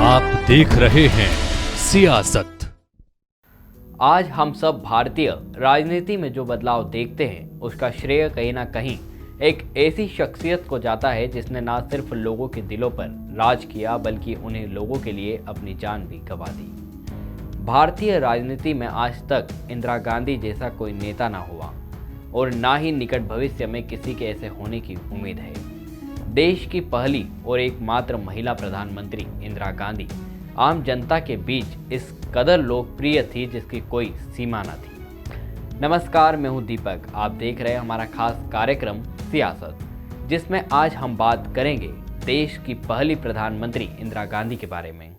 आप देख रहे हैं सियासत। आज हम सब भारतीय राजनीति में जो बदलाव देखते हैं उसका श्रेय कहीं ना कहीं एक ऐसी शख्सियत को जाता है जिसने ना सिर्फ लोगों के दिलों पर राज किया बल्कि उन्हें लोगों के लिए अपनी जान भी गंवा दी। भारतीय राजनीति में आज तक इंदिरा गांधी जैसा कोई नेता ना हुआ और ना ही निकट भविष्य में किसी के ऐसे होने की उम्मीद है। देश की पहली और एकमात्र महिला प्रधानमंत्री इंदिरा गांधी आम जनता के बीच इस कदर लोकप्रिय थी जिसकी कोई सीमा न थी। नमस्कार, मैं हूं दीपक। आप देख रहे हैं हमारा खास कार्यक्रम सियासत, जिसमें आज हम बात करेंगे देश की पहली प्रधानमंत्री इंदिरा गांधी के बारे में।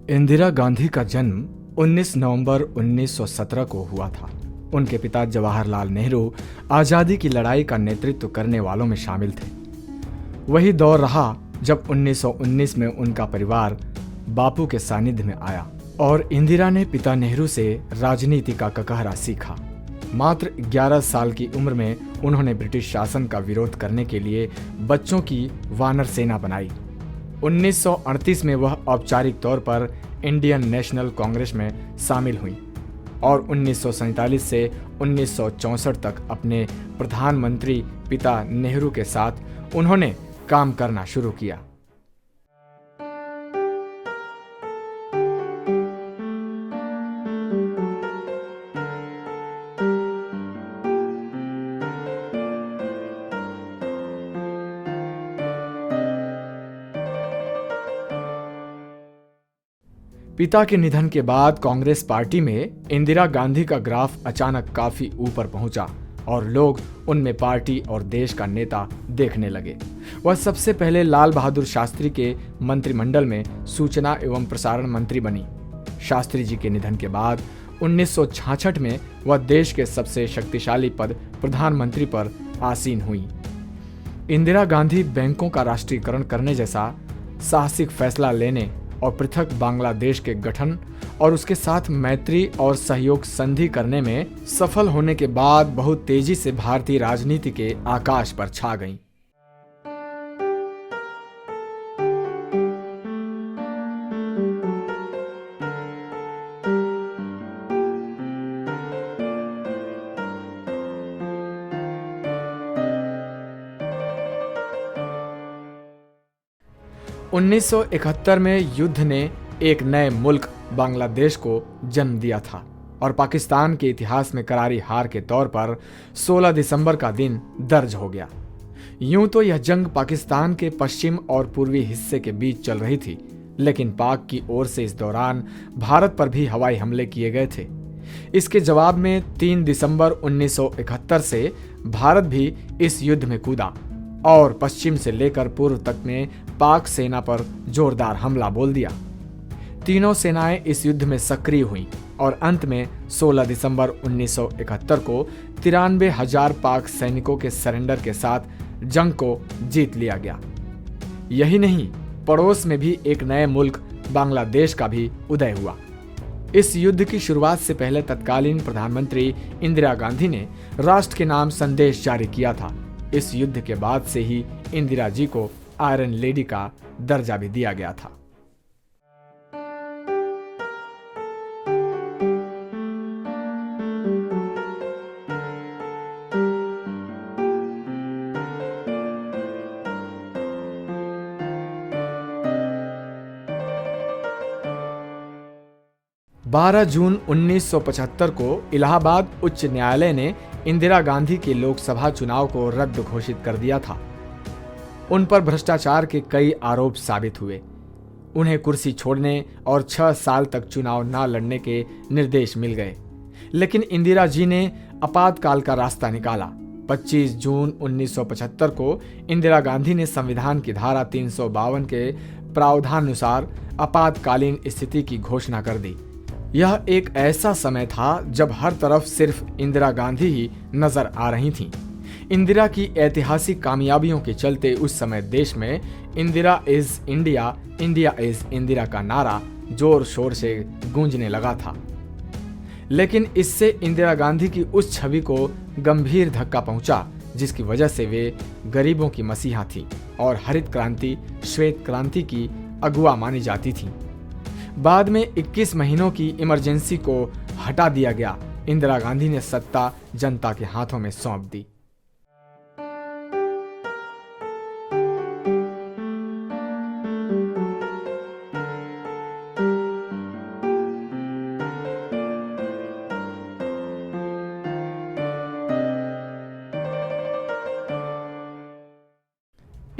इंदिरा गांधी का जन्म 19 नवंबर 1917 को हुआ था। उनके पिता जवाहरलाल नेहरू आज़ादी की लड़ाई का नेतृत्व करने वालों में शामिल थे। वही दौर रहा जब 1919 में उनका परिवार बापू के सानिध्य में आया और इंदिरा ने पिता नेहरू से राजनीति का ककहरा सीखा। मात्र 11 साल की उम्र में उन्होंने ब्रिटिश शासन का विरोध करने के लिए बच्चों की वानर सेना बनाई। 1938 में वह औपचारिक तौर पर इंडियन नेशनल कांग्रेस में शामिल हुई और 1947 से 1964 तक अपने प्रधानमंत्री पिता नेहरू के साथ उन्होंने काम करना शुरू किया। पिता के निधन के बाद कांग्रेस पार्टी में इंदिरा गांधी का ग्राफ अचानक काफी ऊपर पहुंचा और लोग उनमें पार्टी और देश का नेता देखने लगे। वह सबसे पहले लाल बहादुर शास्त्री के मंत्रिमंडल में सूचना एवं प्रसारण मंत्री बनी। शास्त्री जी के निधन के बाद 1966 में वह देश के सबसे शक्तिशाली पद प्रधानमंत्री पर आसीन हुई। इंदिरा गांधी बैंकों का राष्ट्रीयकरण करने जैसा साहसिक फैसला लेने और पृथक बांग्लादेश के गठन और उसके साथ मैत्री और सहयोग संधि करने में सफल होने के बाद बहुत तेजी से भारतीय राजनीति के आकाश पर छा गईं। उन्नीस 1971 में युद्ध ने एक नए मुल्क बांग्लादेश को जन्म दिया था और पाकिस्तान के इतिहास में करारी हार के तौर पर 16 दिसंबर का दिन दर्ज हो गया। यूं तो यह जंग पाकिस्तान के पश्चिम और पूर्वी हिस्से के बीच चल रही थी, लेकिन पाक की ओर से इस दौरान भारत पर भी हवाई हमले किए गए थे। इसके जवाब में 3 दिसंबर 1971 से भारत भी इस युद्ध में कूदा और पश्चिम से लेकर पूर्व तक में पाक सेना पर जोरदार हमला बोल दिया। तीनों सेनाएं इस युद्ध में सक्रिय हुईं और अंत में 16 दिसंबर 1971 को 93,000 पाक सैनिकों के सरेंडर के साथ जंग को जीत लिया गया। यही नहीं, पड़ोस में भी एक नए मुल्क बांग्लादेश का भी उदय हुआ। इस युद्ध की शुरुआत से पहले तत्कालीन प्रधानमंत्री इंदिरा गांधी ने राष्ट्र के नाम संदेश जारी किया था। इस युद्ध के बाद से ही इंदिरा जी को आयरन लेडी का दर्जा भी दिया गया था। बारह जून 1975 को इलाहाबाद उच्च न्यायालय ने इंदिरा गांधी के लोकसभा चुनाव को रद्द घोषित कर दिया था। उन पर भ्रष्टाचार के कई आरोप साबित हुए। उन्हें कुर्सी छोड़ने और 6 साल तक चुनाव न लड़ने के निर्देश मिल गए, लेकिन इंदिरा जी ने आपातकाल का रास्ता निकाला। 25 जून 1975 को इंदिरा गांधी ने संविधान की धारा 352 के प्रावधानानुसार आपातकालीन स्थिति की घोषणा कर दी। यह एक ऐसा समय था जब हर तरफ सिर्फ इंदिरा गांधी ही नजर आ रही थीं। इंदिरा की ऐतिहासिक कामयाबियों के चलते उस समय देश में Indira is India, India is Indira का नारा जोर शोर से गूंजने लगा था। लेकिन इससे इंदिरा गांधी की उस छवि को गंभीर धक्का पहुंचा जिसकी वजह से वे गरीबों की मसीहा थीं और हरित क्रांति, श्वेत क्रांति की अगुआ मानी जाती थीं। बाद में 21 महीनों की इमरजेंसी को हटा दिया गया। इंदिरा गांधी ने सत्ता जनता के हाथों में सौंप दी।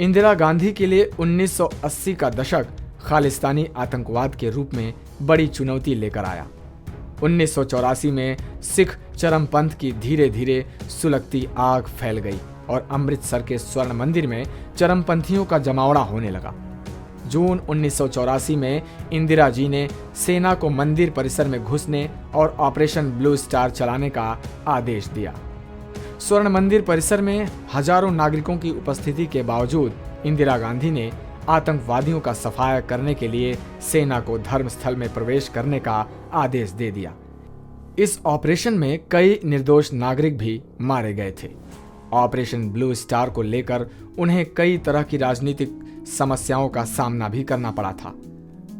इंदिरा गांधी के लिए 1980 का दशक खालिस्तानी आतंकवाद के रूप में बड़ी चुनौती लेकर आया। 1984 में सिख चरमपंथ की धीरे धीरे सुलगती आग फैल गई और अमृतसर के स्वर्ण मंदिर में चरमपंथियों का जमावड़ा होने लगा। जून 1984 में इंदिरा जी ने सेना को मंदिर परिसर में घुसने और ऑपरेशन ब्लू स्टार चलाने का आदेश दिया। स्वर्ण मंदिर परिसर में हजारों नागरिकों की उपस्थिति के बावजूद इंदिरा गांधी ने आतंकवादियों का सफाया करने के लिए सेना को धर्मस्थल में प्रवेश करने का आदेश दे दिया। इस ऑपरेशन में कई निर्दोष नागरिक भी मारे गए थे। ऑपरेशन ब्लू स्टार को लेकर उन्हें कई तरह की राजनीतिक समस्याओं का सामना भी करना पड़ा था।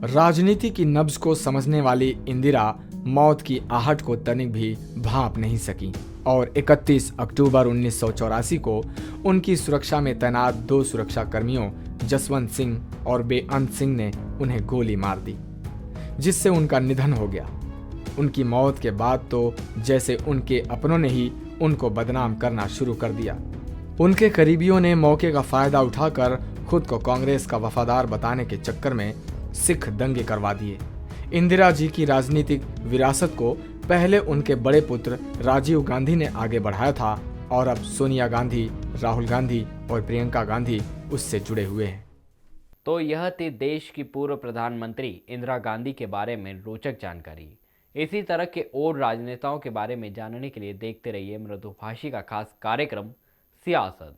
राजनीति की नब्ज को समझने वाली इंदिरा मौत की आहट को तनिक भी भांप नहीं सकी और 31 अक्टूबर 1984 को उनकी सुरक्षा में तैनात 2 सुरक्षा कर्मियों जसवंत सिंह और बेअंत सिंह ने उन्हें गोली मार दी, जिससे उनका निधन हो गया। उनकी मौत के बाद तो जैसे उनके अपनों ने ही उनको बदनाम करना शुरू कर दिया। उनके करीबियों ने मौके का फायदा उठाकर खुद को कांग्रेस का वफादार बताने के चक्कर में सिख दंगे करवा दिए। इंदिरा जी की राजनीतिक विरासत को पहले उनके बड़े पुत्र राजीव गांधी ने आगे बढ़ाया था और अब सोनिया गांधी, राहुल गांधी और प्रियंका गांधी उससे जुड़े हुए हैं। तो यह थी देश की पूर्व प्रधानमंत्री इंदिरा गांधी के बारे में रोचक जानकारी। इसी तरह के और राजनेताओं के बारे में जानने के लिए देखते रहिए मृदुभाषी का खास कार्यक्रम सियासत।